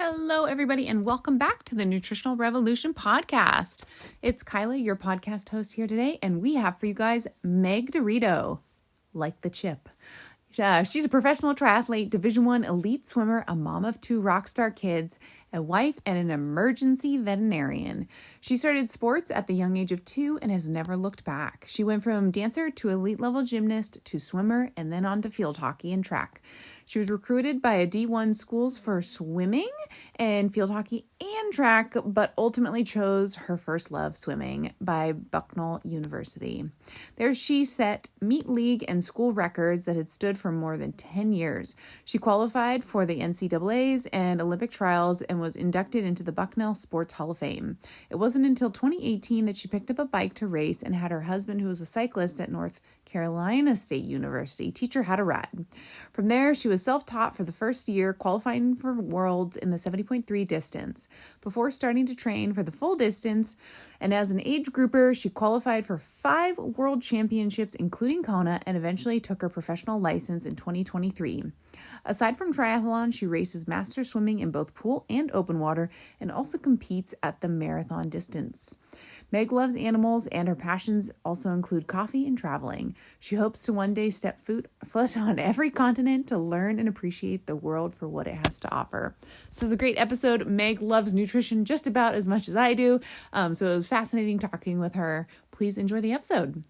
Hello, everybody, and welcome back to the Nutritional Revolution podcast. It's Kyla, your podcast host here today, and we have for you guys Meg Dirito, like the chip. She's a professional triathlete, Division I elite swimmer, a mom of two rock star kids, a wife, and an emergency veterinarian. She started sports at the young age of 2 and has never looked back. She went from dancer to elite level gymnast to swimmer and then on to field hockey and track. She was recruited by a D1 schools for swimming and field hockey and track, but ultimately chose her first love, swimming, by Bucknell University. There she set meet league and school records that had stood for more than 10 years. She qualified for the NCAAs and Olympic trials and was inducted into the Bucknell Sports Hall of Fame. It wasn't until 2018 that she picked up a bike to race and had her husband, who was a cyclist at North Carolina State University, teach her how to ride. From there, she was self-taught for the first year, qualifying for Worlds in the 70.3 distance. Before starting to train for the full distance, and as an age grouper, she qualified for 5 World Championships, including Kona, and eventually took her professional license in 2023. Aside from triathlon, she races master swimming in both pool and open water, and also competes at the marathon distance. Meg loves animals, and her passions also include coffee and traveling. She hopes to one day step foot on every continent to learn and appreciate the world for what it has to offer. This is a great episode. Meg loves nutrition just about as much as I do, so it was fascinating talking with her. Please enjoy the episode.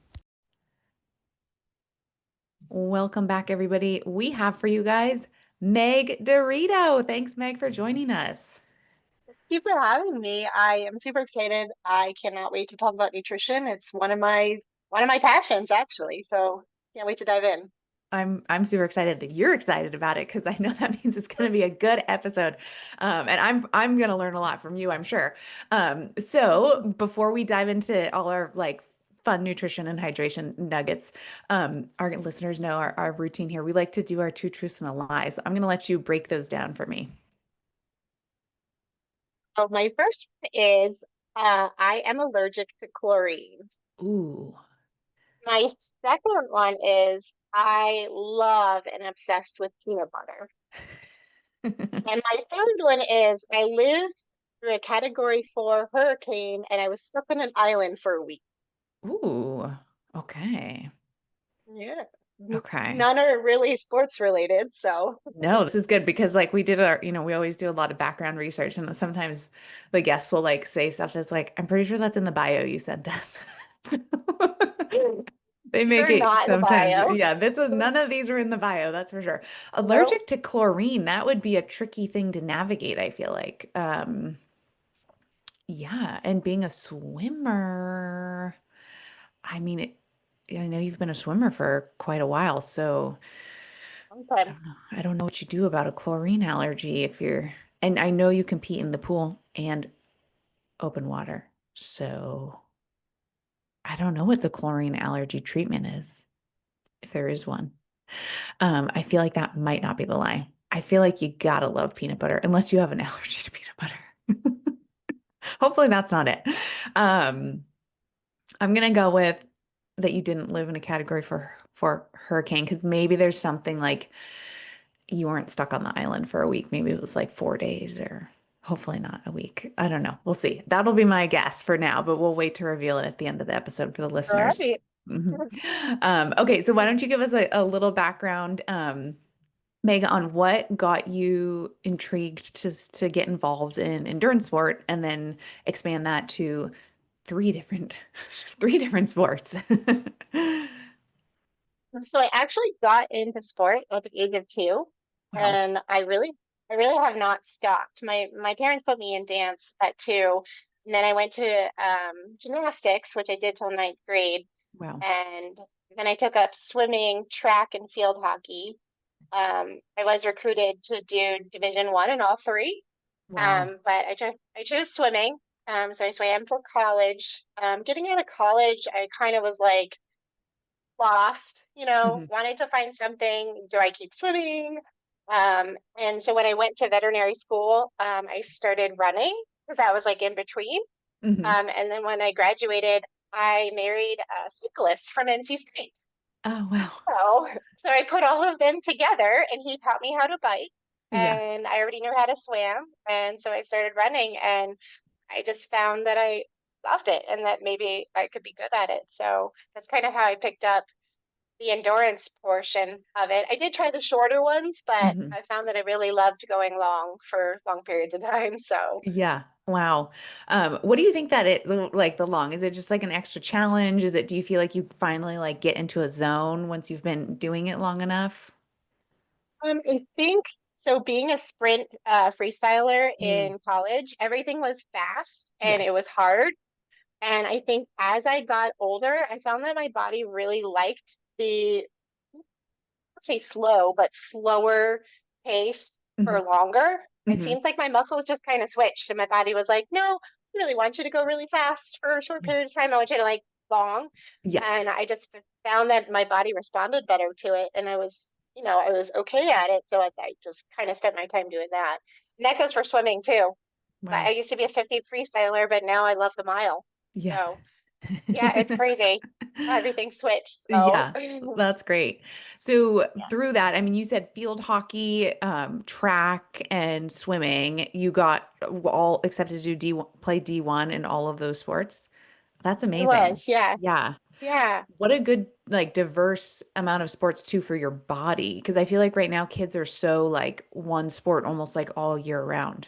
Welcome back, everybody. We have for you guys Meg Dirito. Thanks, Meg, for joining us. Thank you for having me. I am super excited. I cannot wait to talk about nutrition. It's one of my passions actually. So can't wait to dive in. I'm super excited that you're excited about it because I know that means it's going to be a good episode, and I'm going to learn a lot from you, I'm sure. So before we dive into all our fun nutrition and hydration nuggets, our listeners know our routine here. We like to do our 2 truths and a lie. So I'm going to let you break those down for me. So my first one is I am allergic to chlorine. Ooh. My second one is I love and obsessed with peanut butter. And my third one is I lived through a Category 4 hurricane and I was stuck on an island for a week. Ooh. Okay. Yeah. Okay. None are really sports related, so No, this is good because we did we always do a lot of background research, and sometimes the guests will say stuff that's I'm pretty sure that's in the bio you sent us. They make they're it not in the sometimes. bio. Yeah, none of these are in the bio, that's for sure. No. Allergic to chlorine, that would be a tricky thing to navigate, I feel like. Yeah, and being a swimmer, I mean, I know you've been a swimmer for quite a while, so I Okay. don't know. I don't know what you do about a chlorine allergy and I know you compete in the pool and open water. So I don't know what the chlorine allergy treatment is, if there is one. I feel like that might not be the lie. I feel like you gotta love peanut butter unless you have an allergy to peanut butter. Hopefully that's not it. Um, I'm gonna go with that you didn't live in a category for hurricane because maybe there's something you weren't stuck on the island for a week. Maybe it was 4 days or hopefully not a week. I don't know. We'll see. That'll be my guess for now, but we'll wait to reveal it at the end of the episode for the All listeners. right. Mhm. Okay, so why don't you give us a little background, Meg, on what got you intrigued to get involved in endurance sport and then expand that to three different three different sports. So I actually got into sport at the age of 2, Wow. and I really have not stopped. My parents put me in dance at 2, and then I went to gymnastics, which I did till ninth grade, Wow. and then I took up swimming, track, and field hockey. I was recruited to do Division 1 in all three, Wow. but I chose swimming. So I swam for college. Getting out of college, I kind of was lost, Mhm. wanted to find something. Do I keep swimming? And so when I went to veterinary school, I started running because I was in between. Mhm. And then when I graduated, I married a cyclist from NC State. Oh, wow. So I put all of them together and he taught me how to bike. Yeah. and I already knew how to swim. And so I started running, and I just found that I loved it and that maybe I could be good at it. So that's kind of how I picked up the endurance portion of it. I did try the shorter ones, but Mhm. I found that I really loved going long for long periods of time. So Yeah. Wow. What do you think that like the long? Is it just like an extra challenge? Is it, do you feel like you finally like get into a zone once you've been doing it long enough? I think so. Being a sprint freestyler Mm. in college, everything was fast and Yeah. it was hard. And I think as I got older, I found that my body really liked the, I'd say slow, but slower pace Hmm. for longer. It Hmm. seems like my muscles just kind of switched, and my body was like, no, I really want you to go really fast for a short Yeah. period of time. I want you to like long. Yeah. And I just found that my body responded better to it. And I was okay at it. So I just kind of spent my time doing that. And that goes for swimming too. I Wow. used to be a 50 freestyler, but now I love the mile. Yeah. So yeah, it's crazy. Everything switched. So Yeah, that's great. So yeah. through that, I mean, you said field hockey, track, and swimming. You got all accepted to play D1 in all of those sports. That's It amazing. was, yes. Yeah. Yeah. What a good, like, diverse amount of sports too for your body. Because I feel like right now kids are so like one sport almost like all year round.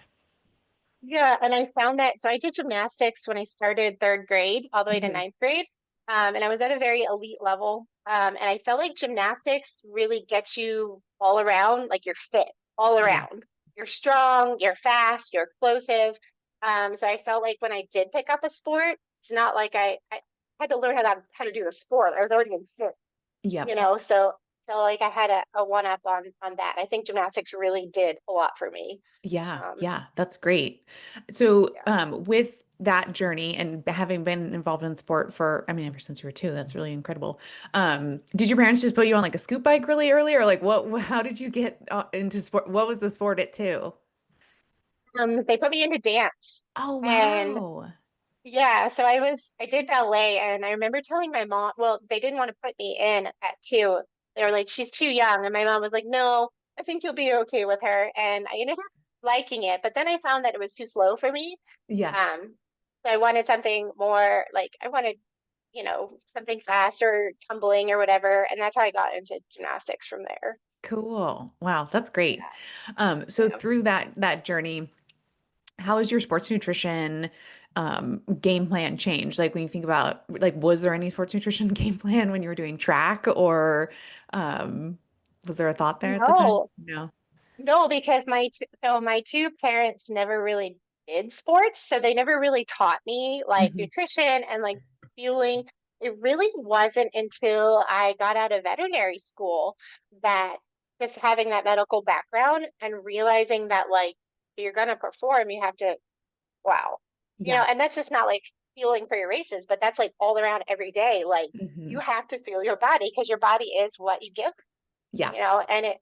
Yeah. And I found that, so I did gymnastics when I started third grade all the way to Hmm. ninth grade. And I was at a very elite level. And I felt like gymnastics really gets you all around, like you're fit all Yeah. around. You're strong, you're fast, you're explosive. So I felt like when I did pick up a sport, it's not like I had to learn how to do the sport. I was already in fit, Yep. so felt like I had a one up on that. I think gymnastics really did a lot for me. Yeah, Um, yeah, that's great. So, yeah. with that journey and having been involved in sport for, I mean, ever since you were two, that's really incredible. Did your parents just put you on like a scoot bike really early, or like how did you get into sport? What was the sport at two? They put me into dance, Oh, and wow. yeah, so I did ballet, and I remember telling my mom, well, they didn't want to put me in at two. They were like, she's too young, and my mom was like, no, I think you'll be okay with her, and I ended up liking it, but then I found that it was too slow for me. Yeah, Um, so I wanted something more like I wanted, something faster, tumbling or whatever, and that's how I got into gymnastics from there. cool. Wow, that's great. So Yeah. through that journey, how has your sports nutrition game plan changed? Like when you think about like was there any sports nutrition game plan when you were doing track or um was there a thought there at the time? No, No. no, because my two parents never really did sports, so they never really taught me like Hmm. nutrition and like fueling. It really wasn't until I got out of veterinary school that just having that medical background and realizing that like if you're gonna perform, you have to wow. Yeah. And that's just not like fueling for your races, but that's like all around every day. Like you Hmm. have to feel your body because your body is what you give, Yeah. and it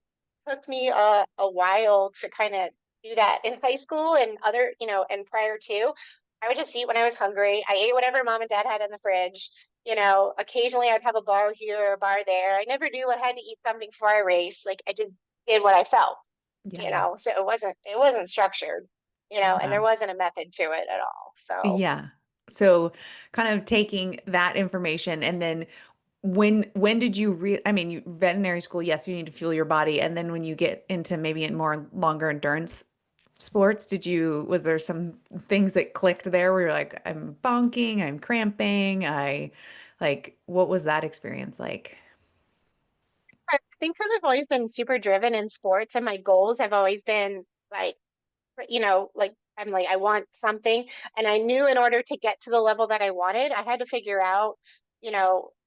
took me a while to kind of do that in high school and and prior to, I would just eat when I was hungry. I ate whatever mom and dad had in the fridge. Occasionally I'd have a bar here or a bar there. I never knew I had to eat something before I race. Like I just did what I felt, Yeah. so it wasn't structured, and there Wow. wasn't a method to it at all. So Yeah. So kind of taking that information and then when did you I mean you veterinary school, yes, you need to fuel your body. And then when you get into maybe in more longer endurance sports, was there some things that clicked there where you're like, I'm bonking, I'm cramping, what was that experience like? I think because I've always been super driven in sports and my goals have always been like, like I'm like, I want something. And I knew in order to get to the level that I wanted, I had to figure out,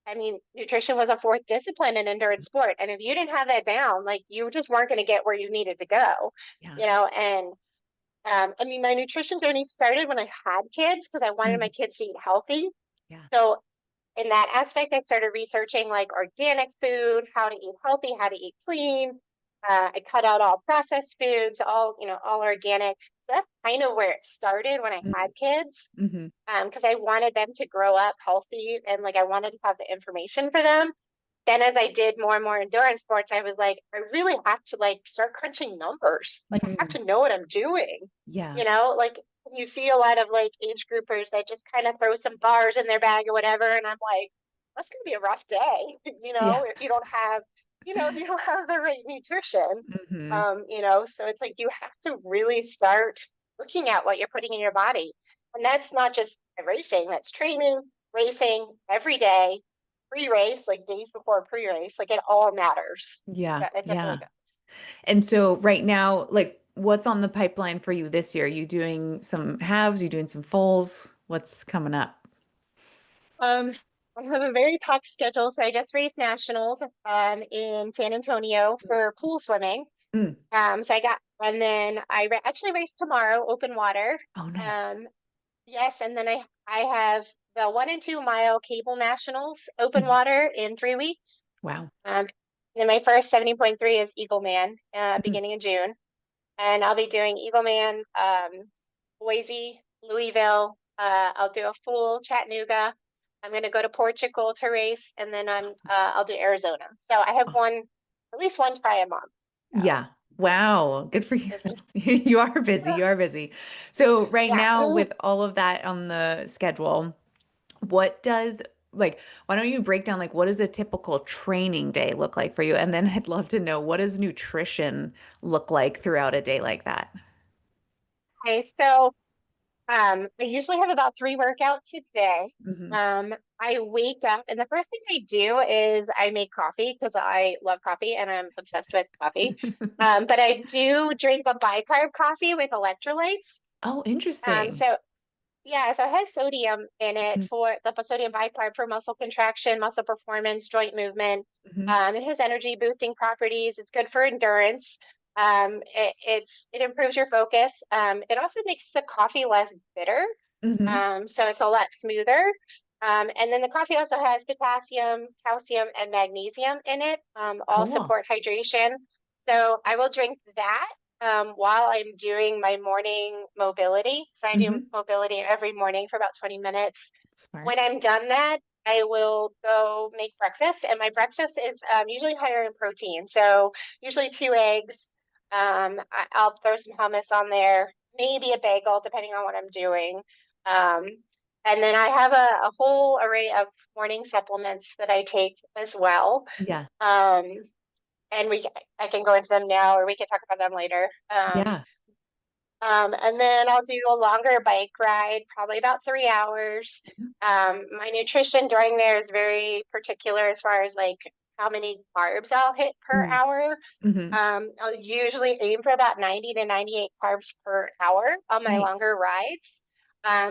I mean, nutrition was a fourth discipline in endurance sport. And if you didn't have that down, like you just weren't going to get where you needed to go, Yeah. and I mean, my nutrition journey started when I had kids because I wanted my Mhm. kids to eat healthy. Yeah. So in that aspect, I started researching like organic food, how to eat healthy, how to eat clean. I cut out all processed foods, all organic. So that's kind of where it started when I had kids, Mm-hmm. because I wanted them to grow up healthy and like I wanted to have the information for them. then as I did more and more endurance sports, I was like, I really have to like start crunching numbers. Like I have Mm. to know what I'm doing. Yeah. You know, like you see a lot of like age groupers that just kind of throw some bars in their bag or whatever, and I'm like, that's gonna be a rough day, Yeah. if you don't have, if you don't have the right nutrition. Hmm. So it's like you have to really start looking at what you're putting in your body. And that's not just racing, that's training, racing every day, pre-race, like days before pre-race, like it all matters. Yeah. Yeah, it definitely Yeah. does. And so right now, like what's on the pipeline for you this year? You doing some halves? You doing some fulls? What's coming up? Um, I have a very packed schedule, so I just raced nationals in San Antonio for pool swimming. Mm. And then actually race tomorrow, open water. Oh, nice. Um, yes, and then I have the 1 and 2 mile cable nationals, open Mhm. water in 3 weeks. Wow. Um, then my first 70.3 is Eagle Man, Mhm. beginning of June, and I'll be doing Eagle Man, Boise, Louisville. I'll do a full Chattanooga. I'm gonna go to Portugal to race, and then Awesome. I'll do Arizona. So I have Oh, at least one try a month. So yeah. Wow. Good for you. busy. You are busy. You are busy. So right Yeah. now with all of that on the schedule, what does like why don't you break down like what does a typical training day look like for you? And then I'd love to know what does nutrition look like throughout a day like that? Okay, so I usually have about 3 workouts a day. Hmm. I wake up, and the first thing I do is I make coffee because I love coffee and I'm obsessed with coffee. But I do drink a bicarb coffee with electrolytes. Oh, Um, interesting. so Yeah, so it has sodium in it for the sodium bicarb for muscle contraction, muscle performance, joint movement. Hmm. It has energy boosting properties. It's good for endurance. It improves your focus. It also makes the coffee less bitter, Hmm. so it's a lot smoother. And then the coffee also has potassium, calcium, and magnesium in it, all Cool. support hydration. So I will drink that while I'm doing my morning mobility. So I do Hmm. mobility every morning for about 20 minutes. Smart. When I'm done that, I will go make breakfast, and my breakfast is usually higher in protein. So usually 2 eggs. I'll throw some hummus on there, maybe a bagel, depending on what I'm doing. Um, and then I have a whole array of morning supplements that I take as well. Yeah. Um, and I can go into them now, or we can talk about them later. Yeah. And then I'll do a longer bike ride, probably about 3 hours. My nutrition during there is very particular as far as like how many carbs I'll hit per Mm-hmm. hour. Hmm. I'll usually aim for about 90 to 98 carbs per hour on my Nice. longer rides.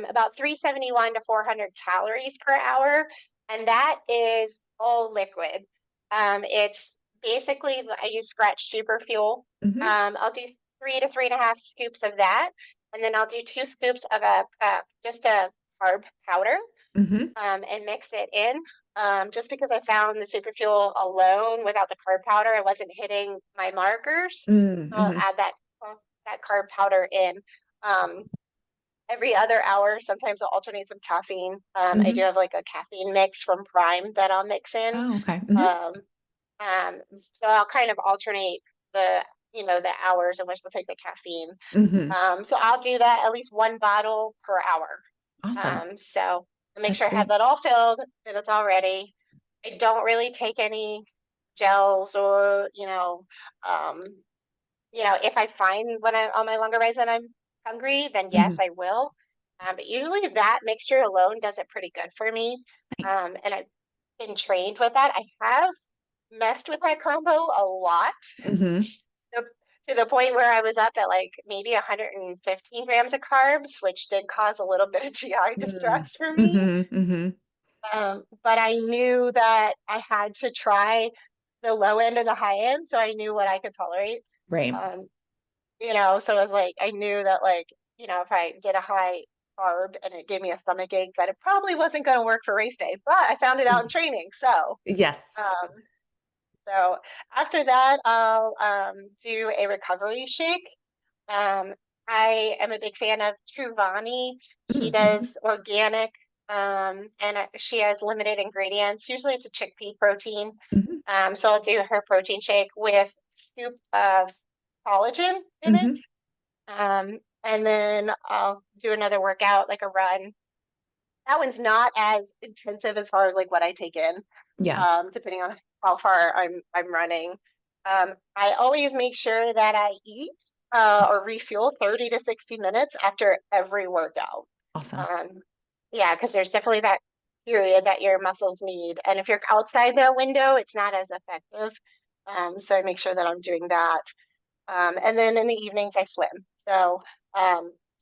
About 371 to 400 calories per hour. And that is all liquid. It's basically, I use scratch super fuel. Hmm. I'll do 3 to 3.5 scoops of that. And then I'll do 2 scoops of just a carb powder, Hmm. and mix it in. Just because I found the super fuel alone without the carb powder, I wasn't hitting my markers. So I'll Mm-hmm. add that carb powder in. Um, every other hour, sometimes I'll alternate some caffeine. I do Hmm. have like a caffeine mix from Prime that I'll mix in. Oh, okay. Hmm. Um, so I'll kind of alternate the, the hours in which we'll take the caffeine. Hmm. So I'll do that at least 1 bottle per hour. Awesome. So I make That's sure I have great. that all filled and it's all ready. I don't really take any gels or, um, if I find when I'm on my longer rides that I'm hungry, then yes, Hmm. I will. But usually that mixture alone does it pretty good for me. Nice. And I've been trained with that. I have messed with that combo a lot Hmm. to, to the point where I was up at like maybe 115 grams of carbs, which did cause a little bit of GI Mm. distress for me. Hmm. Hmm. But I knew that I had to try the low end and the high end, so I knew what I could tolerate. Right. Um, so it was like I knew that like, if I did a high carb and it gave me a stomach ache, that it probably wasn't going to work for race day, but I found it out in training. Yes. Um, so after that, I'll do a recovery shake. Um, I am a big fan of Truvani. He Mm-hmm. does organic. And she has limited ingredients. Usually it's a chickpea protein. Hmm. So I'll do her protein shake with scoop of collagen in it. Hmm. And then I'll do another workout, like a run. That one's not as intensive as far as like what I take in, Yeah. depending on how far I'm running. I always make sure that I eat or refuel 30 to 60 minutes after every workout. Awesome. Um, yeah, because there's definitely that period that your muscles need. And if you're outside that window, it's not as effective. So I make sure that I'm doing that. And then in the evenings, I swim. So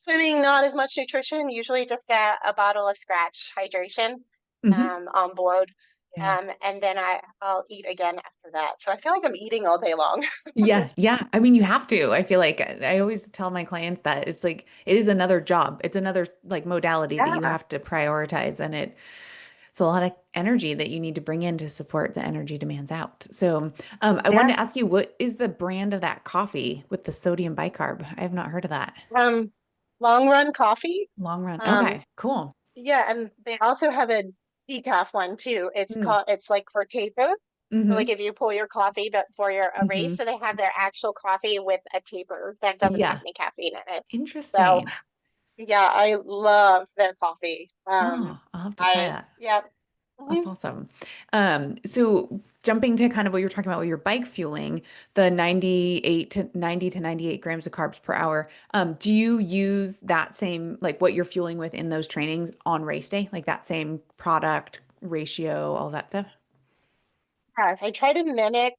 swimming, not as much nutrition, usually just a bottle of scratch hydration Hmm. on board. Yeah. And then I'll eat again after that. So I feel like I'm eating all day long. Yeah, yeah. I mean, you have to. I feel like I always tell my clients that it's like it is another job. It's another like modality that you Yeah, have to prioritize, and it's a lot of energy that you need to bring in to support the energy demands out. So, I wanted yeah. to ask you, what is the brand of that coffee with the sodium bicarb? I have not heard of that. Um, Long run coffee. Long run. Um, Okay, cool. yeah, and they also have a decaf one too. Mm. It's like for taper. So like Hmm. if you pull your coffee but for your a race, Hmm. so they have their actual coffee with a taper that doesn't have Yeah. any caffeine in it. So Interesting. yeah, I love their coffee. Oh, I'll have to try I that. yeah. That's Mhm. awesome. So jumping to kind of what you were talking about with your bike fueling, the 90 to 98 grams of carbs per hour. Do you use that same, like what you're fueling with in those trainings on race day, like that same product ratio, all that stuff? Yes, I try to mimic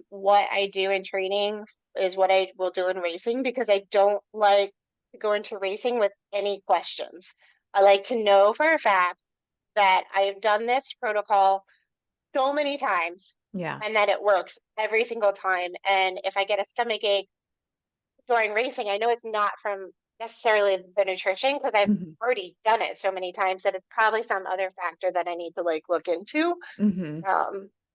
what I do in training is what I will do in racing because I don't like to go into racing with any questions. I like to know for a fact that I have done this protocol so many times Yeah. and that it works every single time. And if I get a stomach ache during racing, I know it's not from necessarily the nutrition because I've Hmm. already done it so many times that it's probably some other factor that I need to like look into. Hmm.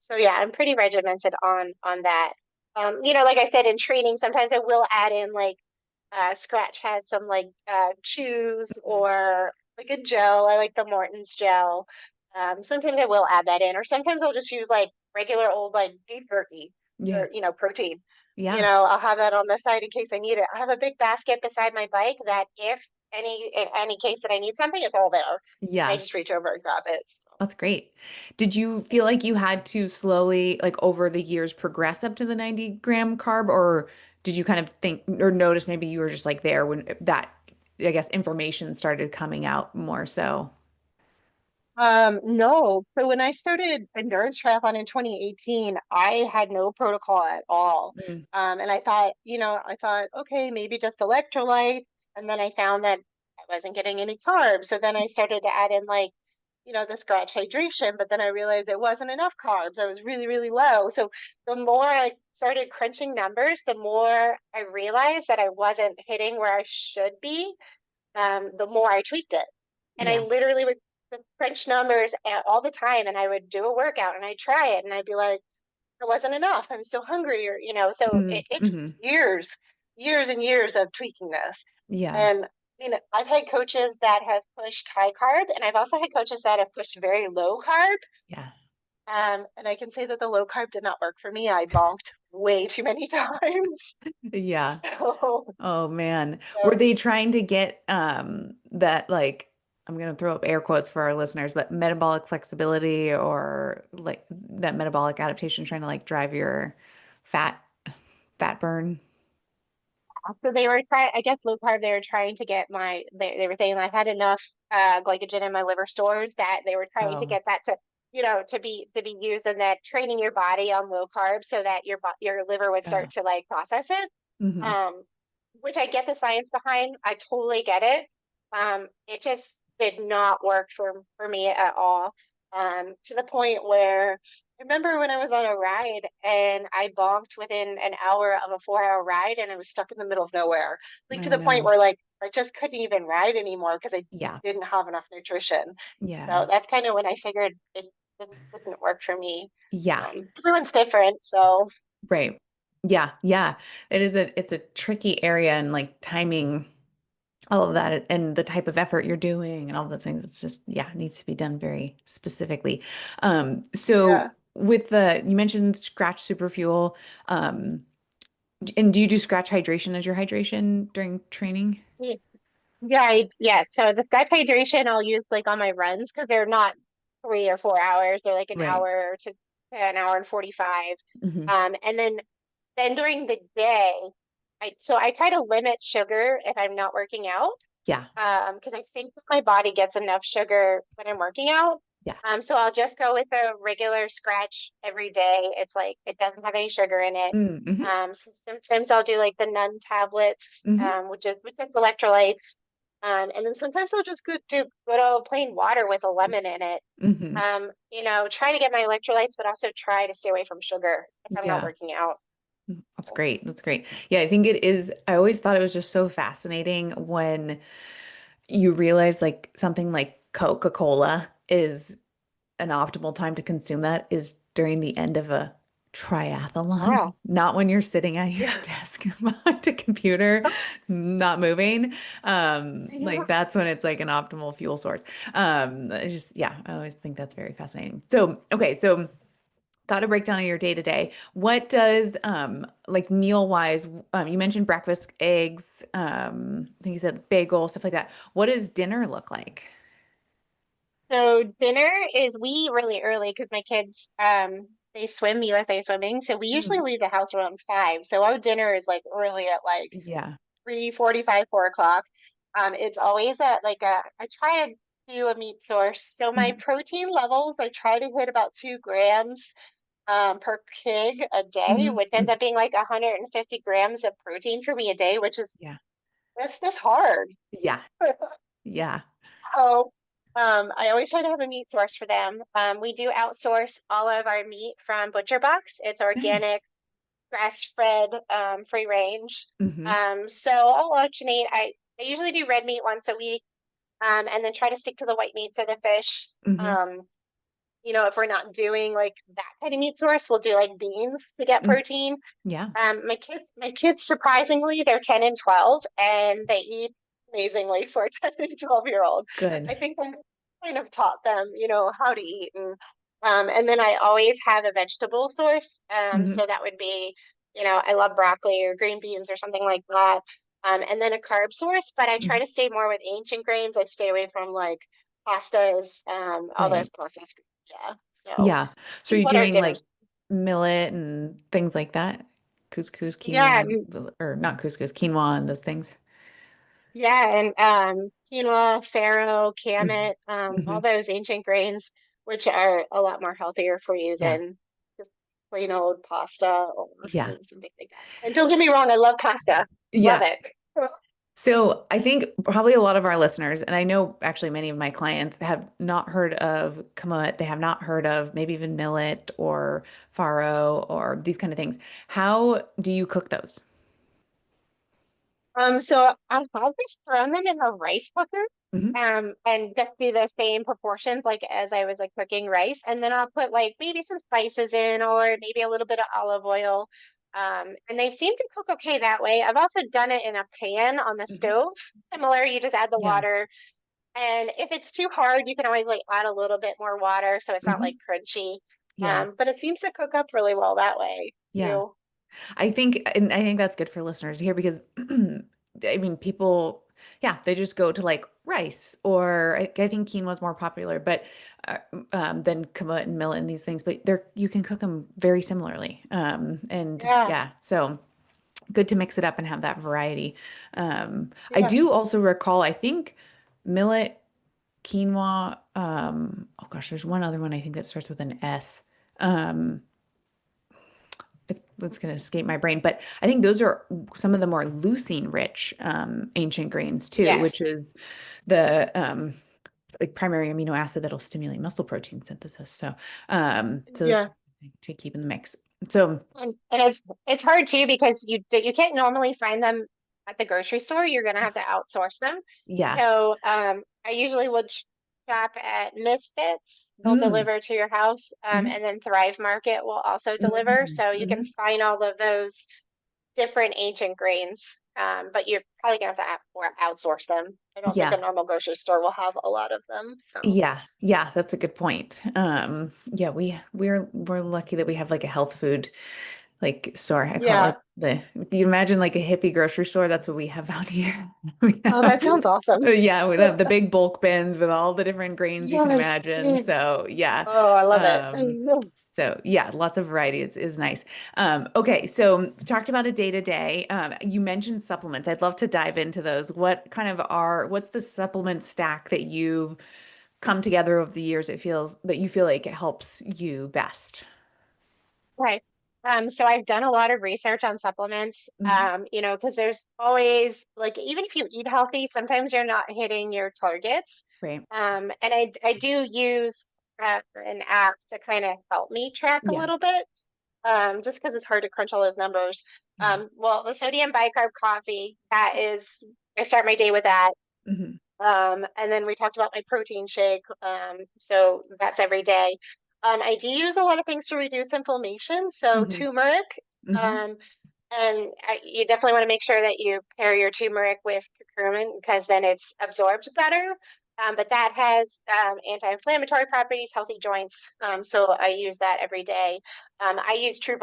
So yeah, I'm pretty regimented on that. Like I said in training, sometimes I will add in like Scratch has some like chews or like a gel. I like the Morton's gel. Sometimes I will add that in, or sometimes I'll just use like regular old like beef jerky Yeah. or protein. Yeah. I'll have that on the side in case I need it. I have a big basket beside my bike that if in any case that I need something, it's all there, and I Yeah. just reach over and grab it. That's great. Did you feel like you had to slowly, like over the years, progress up to the 90-gram carb, or did you kind of think or notice maybe you were just like there when that, I guess, information started coming out more so? No. So when I started endurance triathlon in 2018, I had no protocol at all. Mm. And I thought, okay, maybe just electrolytes. And then I found that I wasn't getting any carbs. So then I started to add in like, the scratch hydration, but then I realized it wasn't enough carbs. I was really, really low. So the more I started crunching numbers, the more I realized that I wasn't hitting where I should be, the more I tweaked it. And I Yeah. literally would crunch numbers all the time, and I would do a workout and I'd try it, and I'd be like, it wasn't enough. I'm still hungry, or so it took Mm-hmm. years and years of tweaking this. Yeah. And I've had coaches that have pushed high carb, and I've also had coaches that have pushed very low carb. Yeah. And I can say that the low carb did not work for me. I bonked way too many times. Yeah. So, Oh man. Were so they trying to get that like I'm gonna throw up air quotes for our listeners, but metabolic flexibility or like that metabolic adaptation trying to like drive your fat fat burn? So they were trying, I guess low carb, they were trying to get they were saying I've had enough glycogen in my liver stores that they were trying to Oh, get that to be used, and that training your body on low carb so that your liver would yeah. start to like process it. Hmm. Um, which I get the science behind. I totally get it. It just did not work for me at all. To the point where I remember when I was on a ride and I bonked within an hour of a 4 hour ride and I was stuck in the middle of nowhere. Like to Oh the point no. where like I just couldn't even ride anymore because I Yeah. didn't have enough nutrition. Yeah. So that's kind of when I figured it didn't work for me. Yeah. Everyone's different, so Right. Yeah. Yeah. It's a tricky area and like timing all of that and the type of effort you're doing and all those things. It's just, yeah, it needs to be done very specifically. So Yeah. with you mentioned scratch super fuel. And do you do scratch hydration as your hydration during training? Ye- Yeah, yeah. So the Skype hydration I'll use like on my runs because they're not 3 or 4 hours. They're like an Right. hour to an hour and 45. Hmm. And then during the day, I try to limit sugar if I'm not working out. Yeah. Because I think that my body gets enough sugar when I'm working out. Yeah. So I'll just go with a regular scratch every day. It's like it doesn't have any sugar in it. Mm-hmm. So sometimes I'll do like the Nun tablets, Hmm. which is electrolytes. And then sometimes I'll just do good old plain water with a lemon in it. Hmm. Try to get my electrolytes, but also try to stay away from sugar if I'm not Yeah. working out. That's great. That's great. Yeah, I think it is. I always thought it was just so fascinating when you realize like something like Coca-Cola is an optimal time to consume that is during the end of a triathlon, Yeah. not when you're sitting at your Yeah. desk behind a computer, not moving. Yeah. Like that's when it's like an optimal fuel source. Yeah, I always think that's very fascinating. So, okay, so got a breakdown of your day to day. What does like meal wise, you mentioned breakfast, eggs, I think you said bagel, stuff like that. What does dinner look like? So dinner is we eat really early because my kids they swim USA swimming. So we usually Mm. leave the house around 5. So our dinner is like early at like Yeah. 3:45, 4 o'clock. It's always at like I try to do a meat source. So my Mhm. protein levels, I try to hit about 2 grams per kg a day, Mhm. which ends Mhm. up being like 150 grams of protein for me a day, which is Yeah. that's hard. Yeah. Yeah. So, I always try to have a meat source for them. We do outsource all of our meat from Butcher Box. It's Nice. organic, grass-fed, free range. Hmm. So I'll alternate. I usually do red meat once a week, and then try to stick to the white meat for the fish. Hmm. Um, if we're not doing like that kind of meat source, we'll do like beans to get protein. Yeah. My kids, surprisingly, they're 10 and 12, and they eat amazingly for a 10 and 12-year-old. Good. I think I kind of taught them, how to eat. And then I always have a vegetable source. Hmm. So that would be, I love broccoli or green beans or something like that. And then a carb source, but I try Hmm. to stay more with ancient grains. I stay away from like pastas, all those Right. processed. Yeah. So Yeah. So see you're what our doing dinners. like millet and things like that? Couscous, Yeah, quinoa, or not couscous, quinoa and those things. yeah, and quinoa, farro, Hmm. kamut, all Hmm. those ancient grains, which are a lot more healthier for you Yeah. than just plain old pasta or Yeah. something like that. And don't get me wrong, I love pasta. Love Yeah. it. So I think probably a lot of our listeners, and I know actually many of my clients have not heard of kamut. They have not heard of maybe even millet or farro or these kind of things. How do you cook those? So I'll just throw them in a rice cooker, Hmm. and just do the same proportions like as I was like cooking rice, and then I'll put like maybe some spices in or maybe a little bit of olive oil. And they seem to cook okay that way. I've also done it in a pan on the Hmm. stove. Similar, you just add the Yeah. water, and if it's too hard, you can always like add a little bit more water so it's not like Hmm. crunchy. Yeah. But it seems to cook up really well that way Yeah. too. And I think that's good for listeners to hear because I mean, people, yeah, they just go to like rice or I think quinoa is more popular, but uh, than kamut and millet and these things, but you can cook them very similarly. And Yeah, yeah, so good to mix it up and have that variety. I yeah. do also recall, I think millet, quinoa, oh gosh, there's one other one I think that starts with an S. Um, it's going to escape my brain, but I think those are some of the more leucine rich ancient grains too, which Yes. is the like primary amino acid that'll stimulate muscle protein synthesis. So that's Yeah. to keep in the mix. So And it's hard too because you can't normally find them at the grocery store. You're gonna have to outsource them. yeah. So I usually would shop at Misfits. They'll Mm, deliver to your house, mhm, and then Thrive Market will also deliver. mhm, So you can mhm. find all of those different ancient grains but you're probably gonna have to outsource them. I don't think a Yeah. normal grocery store will have a lot of them. So Yeah, yeah, that's a good point. Yeah, we're lucky that we have like a health food like store. I call it yeah. like you imagine like a hippie grocery store, that's what we have out here. We Oh, have, that sounds awesome. yeah, we have the big bulk bins with all the different grains you can Yes. imagine. So yeah. Oh, I love it. Um, so yeah, lots of variety is nice. Okay, so we talked about a day to day. You mentioned supplements. I'd love to dive into those. What's the supplement stack that you've come together over the years it feels that you feel like it helps you best? Right. So I've done a lot of research on supplements, Hmm. because there's always like even if you eat healthy, sometimes you're not hitting your targets. Right. And I do use an app to kind of help me track a Yeah. little bit, just because it's hard to crunch all those numbers. Yeah. Well, the sodium bicarb coffee, that is, I start my day with that. Hmm. And then we talked about my protein shake. So that's every day. I do use a lot of things to reduce inflammation. So Hmm. turmeric, Hmm. um, and you definitely want to make sure that you pair your turmeric with curcumin because then it's absorbed better. But that has anti-inflammatory properties, healthy joints. So I use that every day. I use True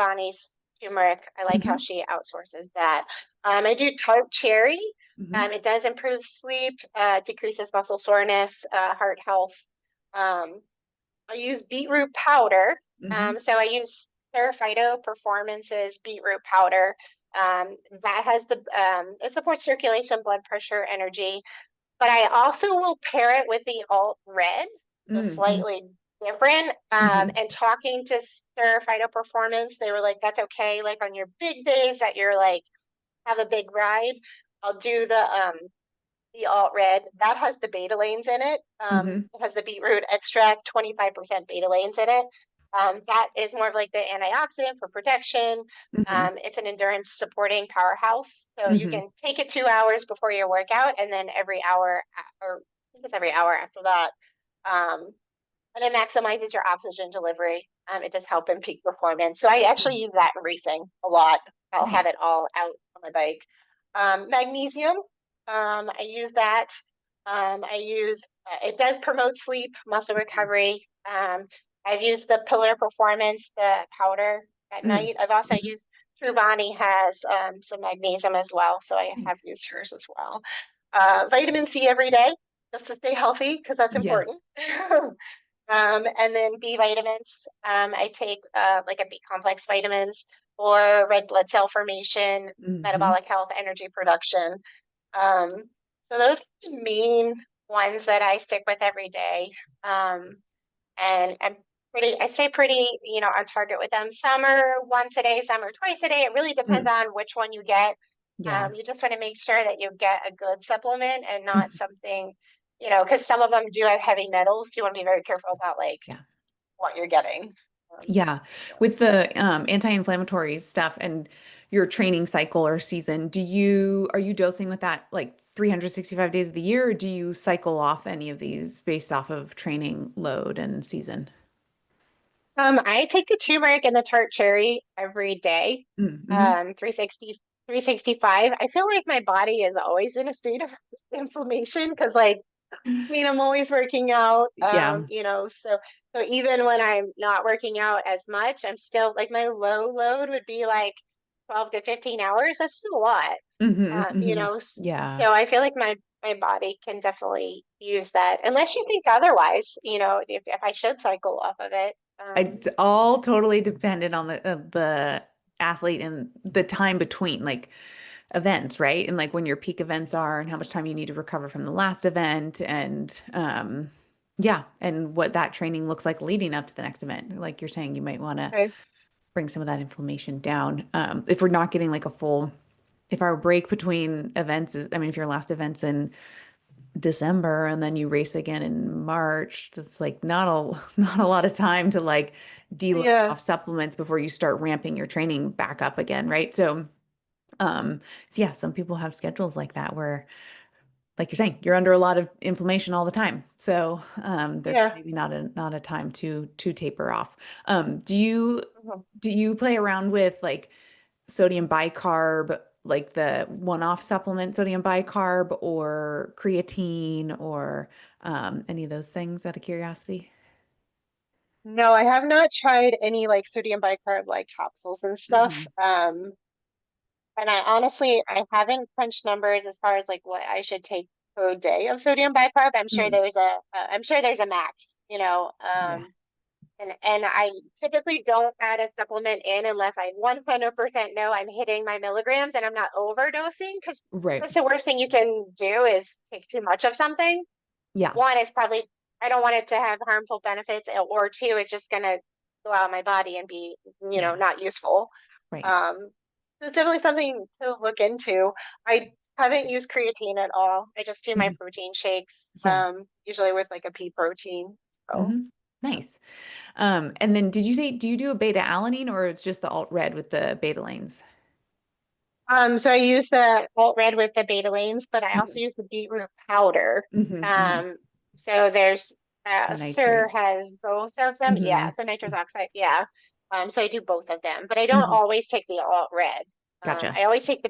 turmeric. I like how Hmm. she outsources that. I do tart cherry. Hmm. It does improve sleep, decreases muscle soreness, heart health. Um, I use beetroot powder. Hmm. So I use Phyto Performance's beetroot powder. That has it supports circulation, blood pressure, energy. But I also will pair it with the alt red, so Hmm. slightly different. Hmm. And talking to Phyto Performance, they were like, "That's okay. Like on your big days that you're like have a big ride, I'll do the alt red that has the betalains in it. Hmm. It has the beetroot extract, 25% betalains in it. That is more of like the antioxidant for protection. Hmm. It's an endurance supporting powerhouse. So you Hmm. can take it 2 hours before your workout and then every hour, or I think it's every hour after that. Um, and it maximizes your oxygen delivery. It does help in peak performance. So I actually use that in racing a lot. I'll have Nice. it all out on my bike. Magnesium, I use that. I use it does promote sleep, muscle recovery. I've used the Pillar Performance, the powder at Mm. night. I've also Hmm. used Truvani has some magnesium as well, so I have Nice. used hers as well. Vitamin C every day just to stay healthy because that's Yeah. important. And then B vitamins. I take like a B complex vitamins for red blood cell formation, Hmm. metabolic health, energy production. Um, so those are the main ones that I stick with every day. And I stay pretty, on target with them. Some are once a day, some are twice a day. It really depends Mm. on which one you get. Yeah. You just want to make sure that you get a good supplement and not Mhm. something, because some of them do have heavy metals. You want to be very careful about like Yeah. what you're getting. Um, Yeah. so. With the anti-inflammatory stuff and your training cycle or season, are you dosing with that like 365 days of the year, or do you cycle off any of these based off of training load and season? I take the turmeric and the tart cherry every day. Mm-hmm. 360, 365. I feel like my body is always in a state of inflammation because like I'm always working out, Yeah. so even when I'm not working out as much, I'm still like my low load would be like 12 to 15 hours. That's still a lot. Hmm. Um, you Hmm. know, s- Yeah. so I feel like my body can definitely use that unless you think otherwise, if I should cycle off of it. It's all totally dependent on the athlete and the time between like events, right? And like when your peak events are and how much time you need to recover from the last event and yeah, and what that training looks like leading up to the next event. Like you're saying, you might want to Okay. bring some of that inflammation down. If we're not getting like if our break between events is, I mean, if your last event's in December and then you race again in March, it's like not a lot of time to like deload Yeah. off supplements before you start ramping your training back up again, right? So yeah, some people have schedules like that where, like you're saying, you're under a lot of inflammation all the time. So there's Yeah. maybe not a time to taper off. Do you Mhm. do you play around with like sodium bicarb like the one-off supplement sodium bicarb or creatine or any of those things out of curiosity? No, I have not tried any like sodium bicarb like capsules and stuff. Hmm. And I haven't crunched numbers as far as like what I should take per day of sodium bicarb. Mm. I'm sure there's a max, Yeah. and I typically don't add a supplement in unless I 100% know I'm hitting my milligrams and I'm not overdosing, because Right. that's the worst thing you can do is take too much of something. Yeah. One is probably, I don't want it to have harmful benefits, or two, it's just gonna go out of my body and be, Yeah. not useful. Right. Um, so it's definitely something to look into. I haven't used creatine at all. I just do my Mhm. protein shakes, Yeah. usually with like a pea protein. So, Hmm. Nice. And then did you say, do you do a beta alanine or it's just the alt red with the beta lanes? so I use the alt red with the betalains, but I also Hmm. use the beetroot powder. Hmm. Hmm. Um, so there's The Sir nitrates. has both of them. Yeah, Hmm. the nitrous oxide. Yeah. So I do both of them, but I don't Hmm. always take the alt red. Gotcha. I always take the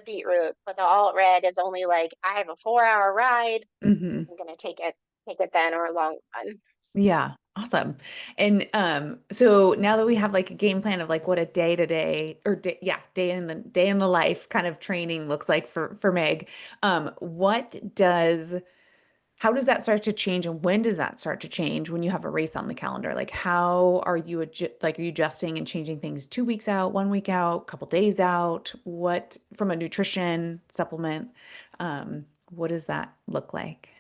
beetroot, but the alt red is only like I have a 4 hour ride. Hmm. I'm gonna take it then, or a long run. Yeah. Awesome. And so now that we have like a game plan of like what a day to day or day, yeah, day in the life kind of training looks like for Meg, what does how does that start to change and when does that start to change when you have a race on the calendar? Like how are you are you adjusting and changing things 2 weeks out, 1 week out, couple days out? What from a nutrition supplement, what does that look like?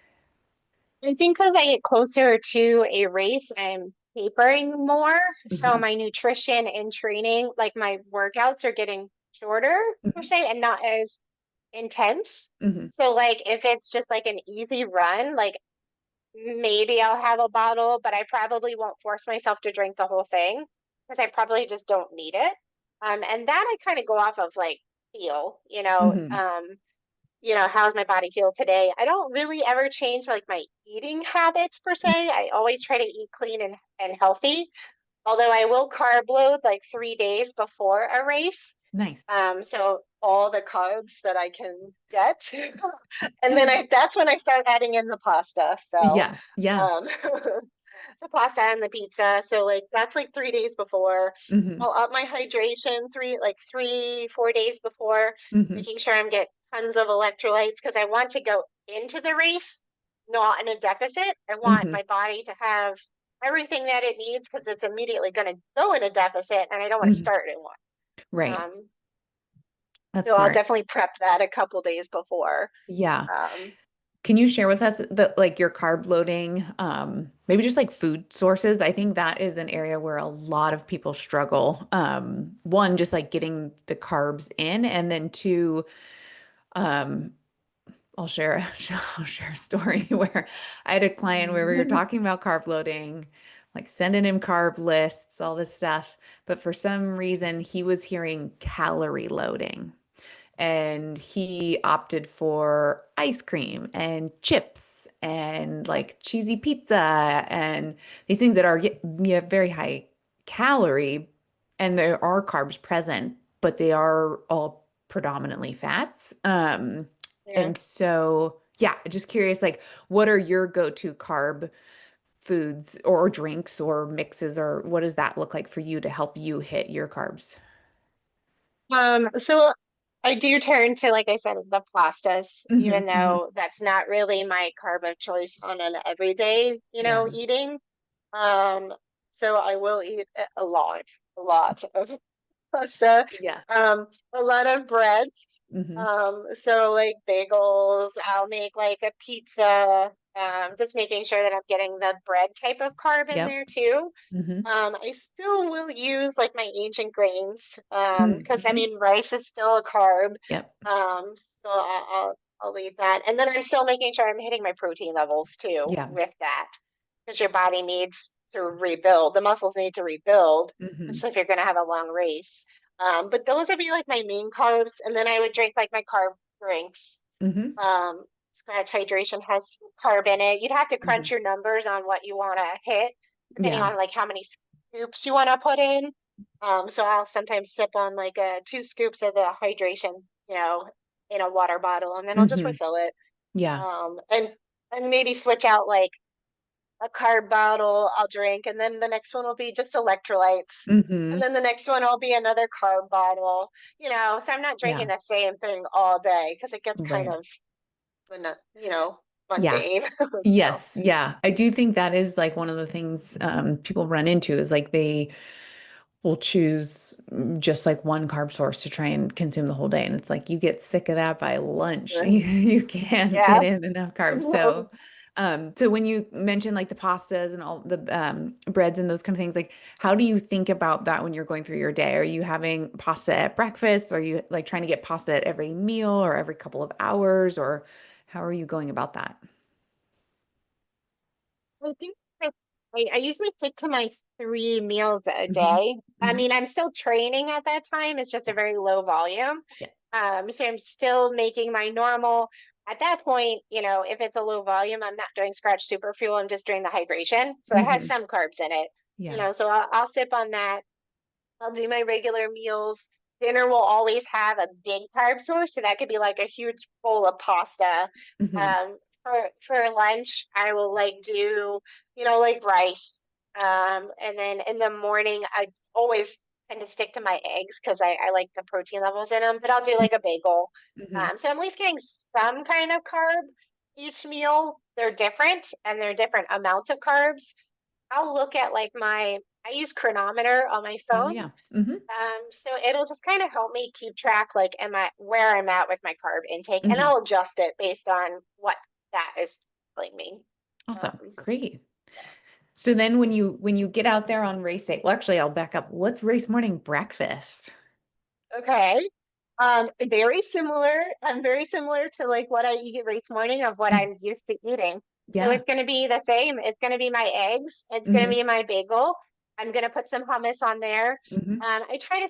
I think as I get closer to a race, I'm tapering more. So Hmm. my nutrition and training, like my workouts, are getting shorter per Hmm. se and not as intense. Hmm. So like if it's just like an easy run, like maybe I'll have a bottle, but I probably won't force myself to drink the whole thing because I probably just don't need it. And that I kind of go off of like feel, Hmm. how's my body feel today? I don't really ever change like my eating habits per se. I always try to eat clean and healthy. Although I will carb load like 3 days before a race. Nice. So all the carbs that I can get. And then that's when I start adding in the pasta. So Yeah. Yeah. um the pasta and the pizza. So like that's like 3 days before. Hmm. I'll up my hydration 4 days before, Hmm. making sure I'm get tons of electrolytes because I want to go into the race not in a deficit. I want Hmm. my body to have everything that it needs because it's immediately going to go in a deficit, and I don't want to Hmm. start in one. Right. Um, That's so I'll smart. definitely prep that a couple days before. Yeah. Um, Can you share with us the like your carb loading, maybe just like food sources? I think that is an area where a lot of people struggle. One, just like getting the carbs in, and then two, um, I'll share I'll share a story where I had a client where we were talking about carb loading, like sending him carb lists, all this stuff, but for some reason he was hearing calorie loading and he opted for ice cream and chips and like cheesy pizza and these things that are yeah, very high calorie and there are carbs present, but they are all predominantly fats. yeah. And so yeah, just curious, like what are your go-to carb foods or drinks or mixes or what does that look like for you to help you hit your carbs? So I do turn to, like I said, the pastas, Hmm. even Hmm. though that's not really my carb of choice on an everyday, Yeah. eating. Um, so I will eat a lot of pasta, Yeah. a lot of breads. Hmm. So like bagels, I'll make like a pizza, just making sure that I'm getting the bread type of carb in Yep. there too. Hmm. I still will use like my ancient grains, because I Hmm. mean rice is still a carb. Yep. So I'll eat that, and then I'm still making sure I'm hitting my protein levels too Yeah. with that, because your body needs to rebuild. The muscles need to rebuild, Hmm. especially if you're going to have a long race. But those would be like my main carbs, and then I would drink like my carb drinks. Hmm. Um, Scratch hydration has carb in it. You'd have to Hmm. crunch your numbers on what you want to hit, depending Yeah. on like how many scoops you want to put in. So I'll sometimes sip on like 2 scoops of the hydration you know, in a water bottle, and then I'll just Hmm. refill it. Yeah. Um, and and maybe switch out like a carb bottle I'll drink, and then the next one will be just electrolytes. And Hmm. then the next one will be another carb bottle, so I'm not drinking Yeah. the same thing all day because it gets kind Right. of, Yeah. mundane. So, Yes. Yeah. I do think that is like one of the things people run into is like they will choose just like one carb source to try and consume the whole day. And it's like you get sick of that by lunch. You can't get yeah. in enough carbs. So when you mention like the pastas and all the breads and those kind of things, like how do you think about that when you're going through your day? Are you having pasta at breakfast? Are you like trying to get pasta at every meal or every couple of hours? Or how are you going about that? I think that I usually stick to my 3 meals a Hmm. day. I Hmm. mean, I'm still training at that time. It's just a Yeah. very low volume. Yeah. So I'm still making my normal. At that point, if it's a low volume, I'm not doing scratch super fuel. I'm just doing the hydration. So it has Hmm. some carbs in it. Yeah. So I'll sip on that. I'll do my regular meals. Dinner will always have a big carb source, so that could be like a huge bowl of pasta. Hmm. For lunch, I will like do, like rice. And then in the morning, I always tend to stick to my eggs because I like the protein levels in them. But I'll do like a bagel. Hmm. So I'm at least getting some kind of carb each meal. They're different and they're different amounts of carbs. I'll look at like I use Chronometer on my Oh phone. yeah. Hmm. So it'll just kind of help me keep track, like, am I where I'm at with my carb intake, and Hmm. I'll adjust it based on what that is telling me. Awesome. Um, Great. So then when you get out there on race day, well, actually, I'll back up. What's race morning breakfast? okay. Very similar. I'm very similar to like what I eat race morning of what Mm. I'm used to eating. So Yeah. it's going to be the same. It's going to be my eggs. It's going to Hmm. be my bagel. I'm going to put some hummus on there. Hmm. I try to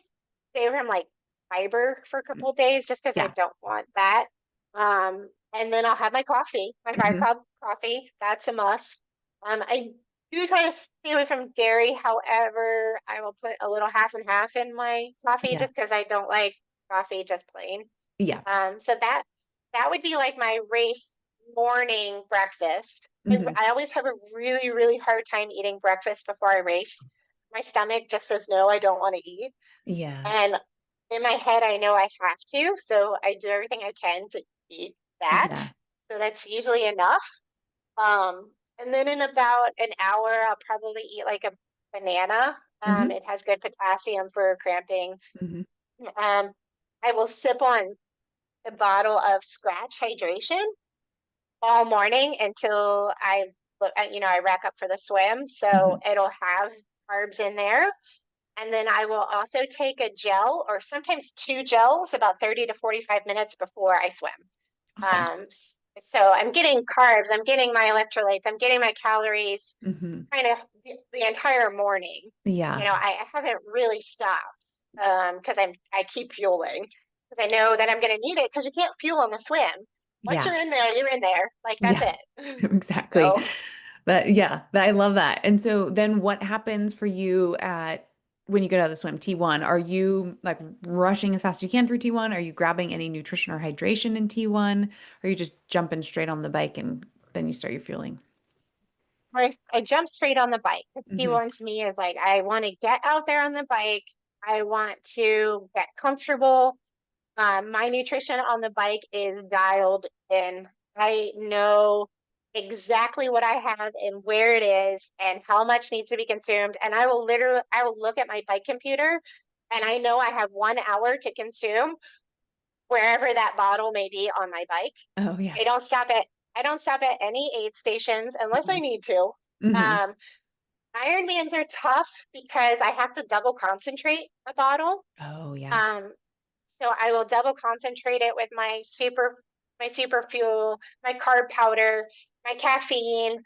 stay away from like fiber for a couple of days just because I Yeah. don't want that. And then I'll have my coffee, my five Hmm. cup coffee. That's a must. I do try to stay away from dairy. However, I will put a little half and half in my coffee Yeah. just because I don't like coffee just plain. Yeah. So that would be like my race morning breakfast. Hmm. I always have a really, really hard time eating breakfast before I race. My stomach just says no, I don't want to eat. Yeah. And in my head, I know I have to, so I do everything I can to eat that. Yeah. So that's usually enough. And then in about an hour, I'll probably eat like a banana. Hmm. It has good potassium for cramping. Hmm. Um, I will sip on a bottle of scratch hydration all morning until I rack up for the swim. So Hmm. it'll have carbs in there. And then I will also take a gel or sometimes two gels about 30 to 45 minutes before I swim. Awesome. So I'm getting carbs, I'm getting my electrolytes, I'm getting my calories Hmm. kind of the entire morning. Yeah. I haven't really stopped because I keep fueling because I know that I'm going to need it because you can't fuel on the swim. Once Yeah. you're in there. Like that's Yeah. it. Exactly. So But yeah, I love that. And so then what happens for you at when you get out of the swim, T1? Are you like rushing as fast as you can through T1? Are you grabbing any nutrition or hydration in T1? Or are you just jumping straight on the bike and then you start your fueling? I jump straight on the bike. The key Hmm. one to me is like I want to get out there on the bike. I want to get comfortable. My nutrition on the bike is dialed in. I know exactly what I have and where it is and how much needs to be consumed. And I will look at my bike computer and I know I have 1 hour to consume wherever that bottle may be on my bike. Oh yeah. I don't stop at I don't stop at any aid stations unless I need to. Hmm. Um, Ironmans are tough because I have to double concentrate a bottle. Oh yeah. Um, so I will double concentrate it with my super fuel, my carb powder, my caffeine,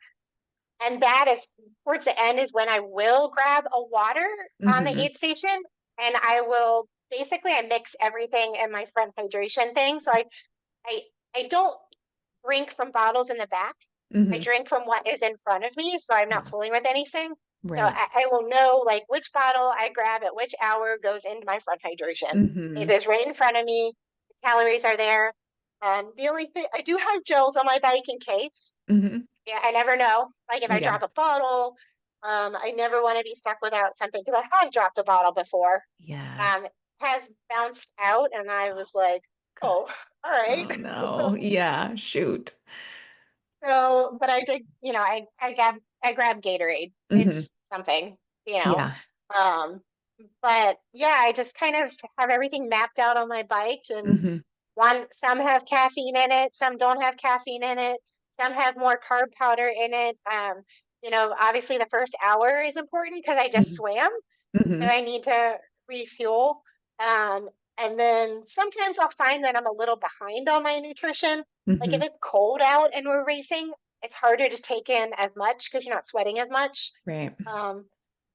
and that is towards the end is when I will grab a water on the Hmm. aid station, and I will basically I mix everything in my front hydration thing. So I I don't drink from bottles in the back. I Hmm. drink from what is in front of me, so I'm not Yeah. fooling with anything. So Right. I will know like which bottle I grab at which hour goes into my front hydration. It Hmm. is right in front of me. calories are there. The only thing I do have gels on my bike in case. Hmm. Yeah, I never know. Like if I Yeah. drop a bottle, I never want to be stuck without something because I have dropped a bottle before. Yeah. It has bounced out, and I was like, God. oh, all right. Oh no. Yeah. Shoot. So, but I did, I grabbed Gatorade. Hmm. It's something, you know. Yeah. Um, but yeah, I just kind of have everything mapped out on my bike, and Hmm. some have caffeine in it, some don't have caffeine in it, some have more carb powder in it. Obviously the first hour is important because I just Hmm. swam, so Hmm. I need to refuel. Um, and then sometimes I'll find that I'm a little behind on my nutrition. Like if Hmm. it's cold out and we're racing, it's harder to take in as much because you're not sweating as much. Right. Um,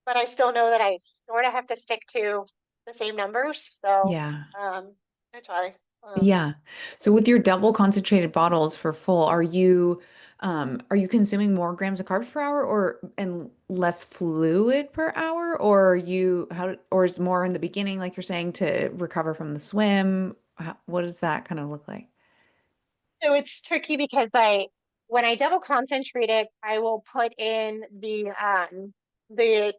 but I still know that I sort of have to stick to the same numbers. So Yeah. I try. Yeah. So with your double concentrated bottles for full, are you consuming more grams of carbs per hour or and less fluid per hour? Or or is more in the beginning, like you're saying, to recover from the swim? What does that kind of look like? So it's tricky because when I double concentrate it, I will put in the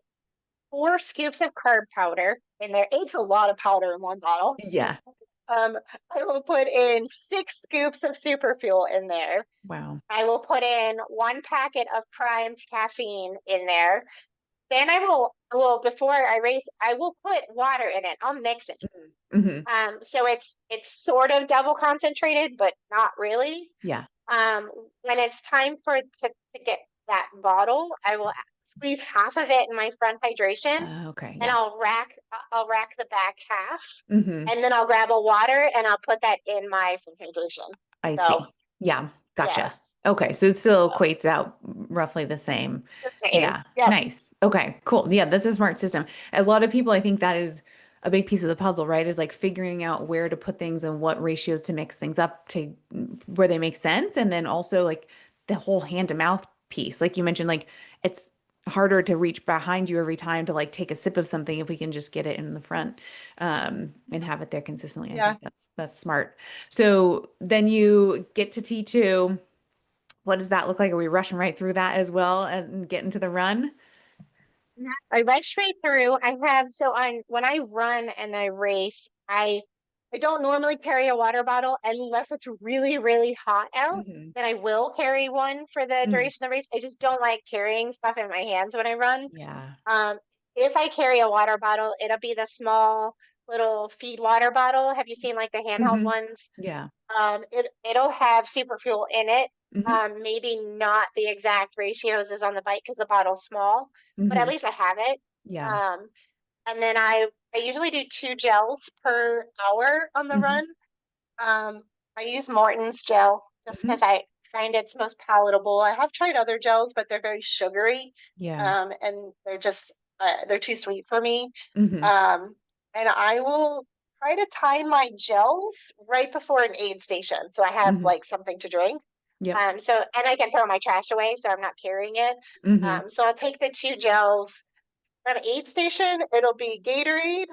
4 scoops of carb powder in there. It's a lot of powder in one bottle. Yeah. Um, I will put in 6 scoops of super fuel in there. Wow. I will put in 1 packet of primed caffeine in there. Then I will before I race, I will put water in it. I'll mix it. Hmm. So it's sort of double concentrated, but not really. Yeah. Um, when it's time to get that bottle, I will squeeze half of it in my front hydration, Okay. and Yeah. I'll rack the back half, Hmm. and then I'll grab a water and I'll put that in my front hydration. I So see. Yeah. yes, Gotcha. Okay. So it still so, equates out roughly the same. the same. Yeah. Yep. Nice. Okay. Cool. Yeah. That's a smart system. A lot of people, I think that is a big piece of the puzzle, right? Is like figuring out where to put things and what ratios to mix things up to where they make sense. And then also like the whole hand to mouth piece. Like you mentioned, like it's harder to reach behind you every time to like take a sip of something if we can just get it in the front and have it there consistently. I Yeah. think that's smart. So then you get to T2. What does that look like? Are we rushing right through that as well and get into the run? Yeah. I read straight through. I have so on when I run and I race, I don't normally carry a water bottle unless it's really, really hot out. Hmm. Then I will carry one for the Mm. duration of the race. I just don't like carrying stuff in my hands when I run. Yeah. Um, if I carry a water bottle, it'll be the small little feed water bottle. Have you seen like the handheld Hmm. ones? Yeah. It'll have super fuel in it. Hmm. Maybe not the exact ratios as on the bike because the bottle's small, but at Hmm. least I have it. Yeah. Um, and then I usually do 2 gels per hour on the Hmm. run. Um, I use Morton's gel just Hmm. because I find it's most palatable. I have tried other gels, but they're very sugary, Yeah. and they're too sweet for me. Hmm. Um, and I will try to time my gels right before an aid station, so I have Hmm. like something to drink. Yep. And I can throw my trash away, so I'm not carrying it. Hmm. So I'll take the 2 gels from aid station. It'll be Gatorade,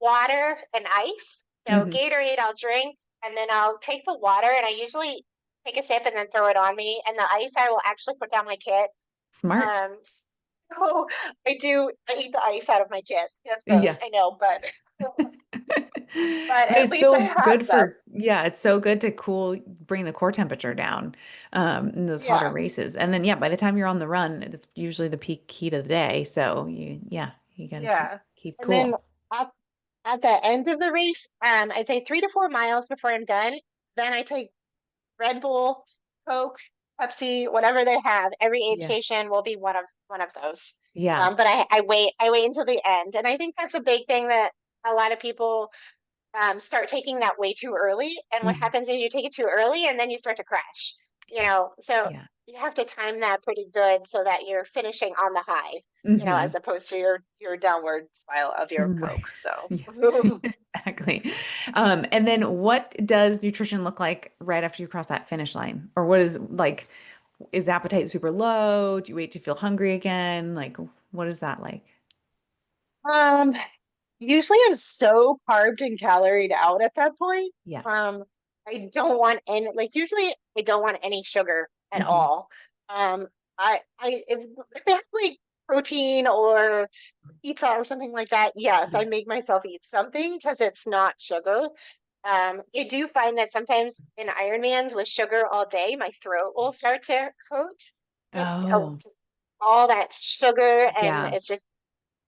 water, and ice. So Hmm. Gatorade I'll drink, and then I'll take the water, and I usually take a sip and then throw it on me. And the ice I will actually put down my kit. Smart. Um, so I eat the ice out of my kit. That's gross, Yeah. I know, but But at it's least I so have good some. yeah, it's so good to bring the core temperature down in those hotter Yeah, races. And then, yeah, by the time you're on the run, it's usually the peak heat of the day. So you got to keep, yeah. keep And then cool. at at the end of the race, I'd say 3 to 4 miles before I'm done. Then I take Red Bull, Coke, Pepsi, whatever they have. Every aid Yeah. station will be one of those. Yeah. But I wait until the end, and I think that's a big thing that a lot of people start taking that way too early. And what Mhm. happens is you take it too early, and then you start to crash. So Yeah. you have to time that pretty good so that you're finishing on the high. Hmm. As opposed to your downward spiral of your Right. Coke. So Yes, exactly. And then what does nutrition look like right after you cross that finish line? Or what is like, is appetite super low? Do you wait to feel hungry again? Like, what is that like? um usually I'm so carbed and caloried out at that point. Yeah. Um, I don't want any, like usually I don't want any sugar at Hmm. all. Um, if it's like protein or pizza or something like that, yes, I Yeah. make myself eat something because it's not sugar. I do find that sometimes in Ironmans with sugar all day, my throat will start to hurt. Just Oh, all that sugar, and yeah. it's just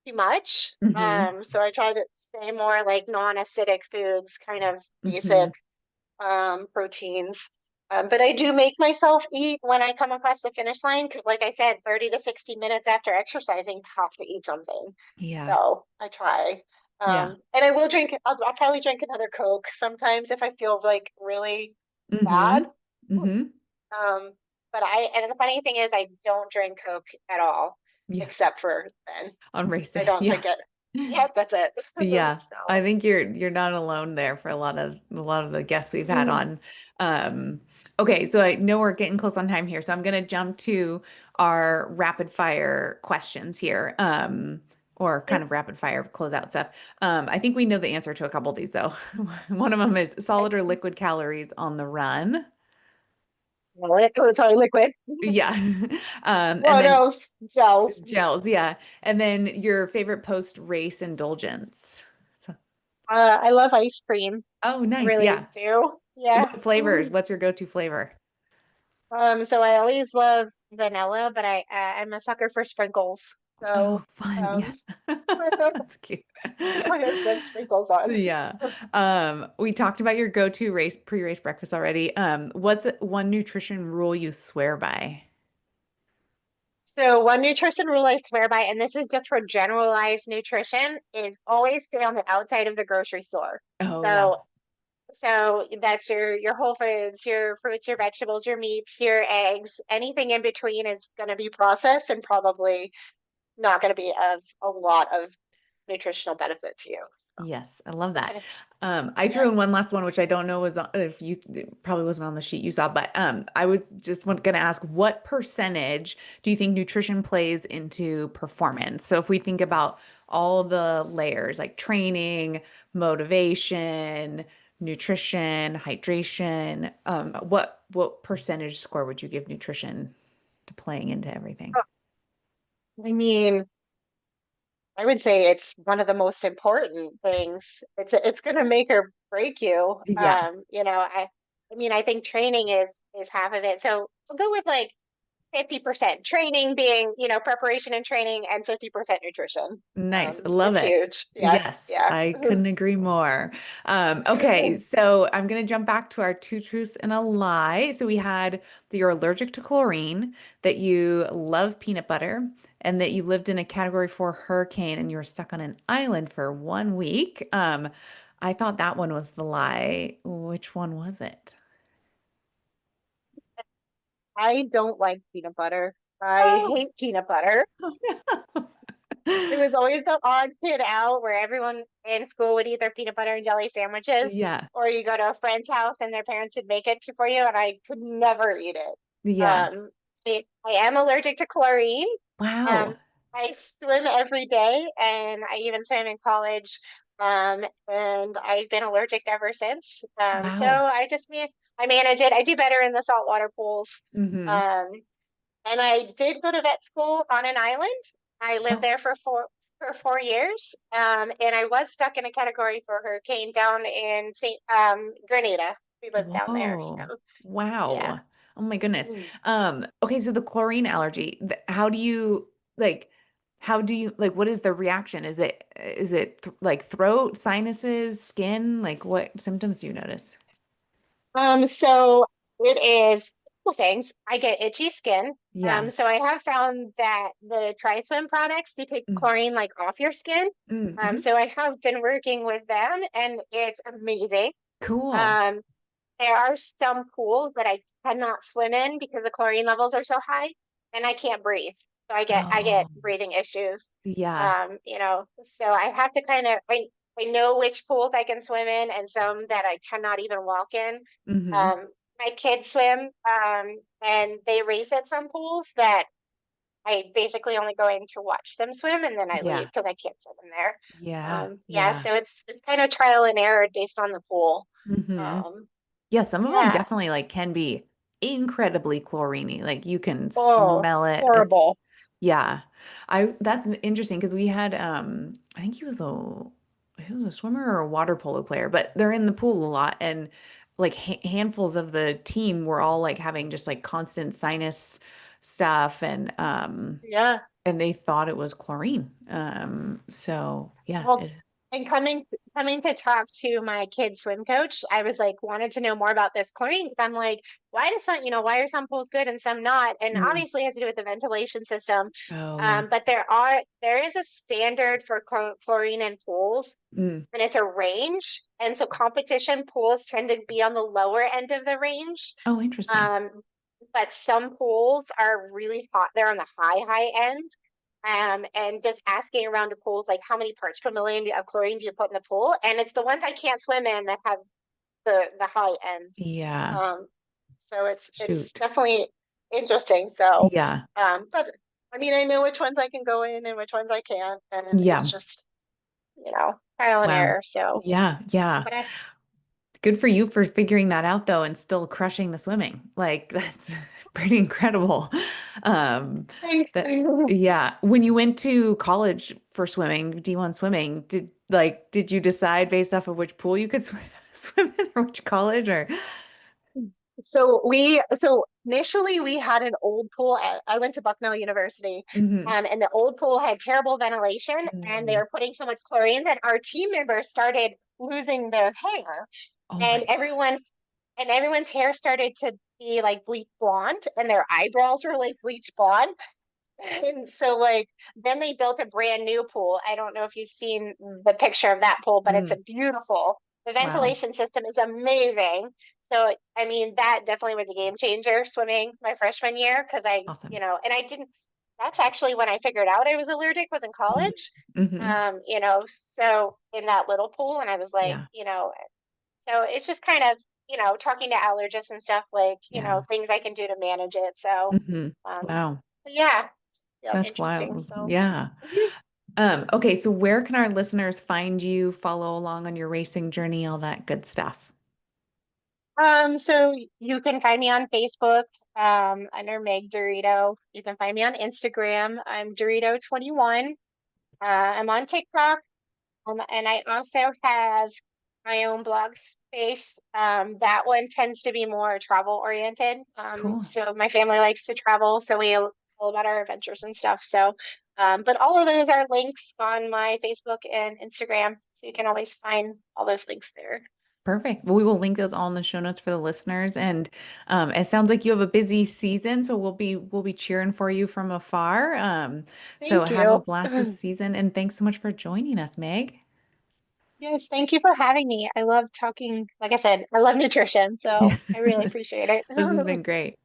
too much. Hmm. So I try to stay more like non-acidic foods, kind of basic Hmm. proteins. But I do make myself eat when I come across the finish line because, like I said, 30 to 60 minutes after exercising, have to eat something. Yeah. So I try. Yeah. And I will drink, I'll probably drink another Coke sometimes if I feel like really bad. Hmm. Hmm. Um, and the funny thing is, I don't drink Coke at all, Yeah. except for then. On race I day. don't Yeah. drink it. Yep, that's it. Yeah. I So, think you're not alone there for a lot of the guests we've had mm, on. Okay, so I know we're getting close on time here, so I'm gonna jump to our rapid fire questions here. Or kind of rapid fire closeout stuff. I think we know the answer to a couple of these though. One of them is solid or liquid calories on the run. sorry, liquid. Yeah. And Oh then no, gels. gels, yeah. And then your favorite post-race indulgence. So- I love ice cream. oh, I nice. Yeah. really do. Yeah. What flavors? What's your go-to flavor? So I always love vanilla, but I'm a sucker for sprinkles. Oh, So fun. Yeah. um, That's cute. always get sprinkles on. Yeah. We talked about your go-to race pre-race breakfast already. What's one nutrition rule you swear by? So one nutrition rule I swear by, and this is just for generalized nutrition, is always stay on the outside of the grocery store. Oh, yeah. So that's your whole foods, your fruits, your vegetables, your meats, your eggs, anything in between is going to be processed and probably not going to be of a lot of nutritional benefit to you. So Yes, I love that's that. kind of, I yeah. threw in one last one, which I don't know was if you it probably wasn't on the sheet you saw, but I was just going to ask, what percentage do you think nutrition plays into performance? So if we think about all the layers like training, motivation, nutrition, hydration, what percentage score would you give nutrition to playing into everything? I mean, I would say it's one of the most important things. It's going to make or break you. Yeah, I mean, I think training is half of it. So we'll go with like 50% training being, preparation and training and 50% nutrition. nice. I love It's it. huge. Yeah. Yes, Yeah. I couldn't agree more. Okay, so I'm going to jump back to our two truths and a lie. So we had that you're allergic to chlorine, that you love peanut butter, and that you lived in a Category 4 hurricane and you were stuck on an island for 1 week. I thought that one was the lie. Which one was it? I don't like peanut butter. I Oh, hate peanut butter. It was always the odd kid out where everyone in school would eat their peanut butter and jelly sandwiches, yeah, or you go to a friend's house and their parents would make it for you, and I could never eat it. yeah. Um, I am allergic to chlorine. Wow. Um, I swim every day, and I even swam in college. And I've been allergic ever since. So Wow. I manage it. I do better in the saltwater pools. Hmm. Um, and I did go to vet school on an island. I lived Oh, there for 4 years. And I was stuck in a category for hurricane down in Saint Grenada. We lived down there. whoa. So yeah. Wow. Oh my goodness. Mm. Okay, so the chlorine allergy, how do you like what is the reaction? Is it like throat, sinuses, skin? Like what symptoms do you notice? So it is couple things. I get itchy skin. Yeah. So I have found that the TriSwim products, they take Mm, chlorine like off your skin. mm-hmm. So I have been working with them and it's amazing. Cool. Um, there are some pools that I cannot swim in because the chlorine levels are so high and I can't breathe. So I get Oh, breathing issues. yeah. So I have to I know which pools I can swim in and some that I cannot even walk in. Mm-hmm. My kids swim and they race at some pools that I basically only go in to watch them swim and then I leave Yeah. because I can't swim in there. Yeah. Yeah, Yeah. so it's kind of trial and error based on the pool. Hmm. Um, Yeah, some of them yeah. definitely like can be incredibly chloriney. Like you can Oh, smell it. It's horrible. yeah. I that's interesting because we had I think he was a swimmer or a water polo player, but they're in the pool a lot and like handfuls of the team were all like having just like constant sinus stuff Yeah. and they thought it was chlorine. So yeah, Well, and coming to talk to my kid's swim coach, I was like wanted to know more about this chlorine because I'm like, why does some, why are some pools good and some not? And Mm. obviously it has to do with the ventilation system. Oh yeah. But there is a standard for chlorine in pools, Mm. and it's a range. And so competition pools tend to be on the lower end of the range. Oh, interesting. Um, but some pools are really hot. They're on the high end. And just asking around the pools, like how many parts per million of chlorine do you put in the pool? And it's the ones I can't swim in that have the high end. Yeah. Um, so it's Shoot. definitely interesting. So, Yeah. but I mean, I know which ones I can go in and which ones I can't, and it's Yeah. just trial and Wow. error. So, Yeah. Yeah. but I Good for you for figuring that out though and still crushing the swimming. Like that's pretty incredible. Um think. yeah. When you went to college for swimming, D1 swimming, did you decide based off of which pool you could swim in or which college or So initially we had an old pool. I went to Bucknell University, Mhm. and the old pool had terrible ventilation, and they Mm. were putting so much chlorine that our team members started losing their hair, Oh my and gosh. everyone's hair started to be like bleach blonde, and their eyebrows were like bleach blonde. And so like then they built a brand new pool. I don't know if you've seen the picture of that pool, but it's a Mm. beautiful. The Wow. ventilation system is amazing. So I mean that definitely was a game changer swimming my freshman year because Awesome. and I didn't that's actually when I figured out I was allergic was in Mhm. college. Mhm. So in that little pool and I was like, Yeah. so it's just kind of, talking to allergists and stuff like, Yeah. things I can do to manage it. So Mhm. um Wow. yeah. Yep, That's interesting. wild. So, Yeah. mhm. Okay, so where can our listeners find you, follow along on your racing journey, all that good stuff? So you can find me on Facebook, under Meg Dirito. You can find me on Instagram. I'm Dorito21. I'm on TikTok. And I also have my own blog space. That one tends to be more travel oriented. Cool. So my family likes to travel, so we all about our adventures and stuff. So, but all of those are links on my Facebook and Instagram, so you can always find all those links there. Perfect. Well, we will link those all in the show notes for the listeners. And it sounds like you have a busy season, so we'll be cheering for you from afar. So Thank have a you. blast this season, and thanks so much for joining us, Meg. Yes, thank you for having me. I love talking. Like I said, I love nutrition, Yeah, so I really this appreciate it. this has been great.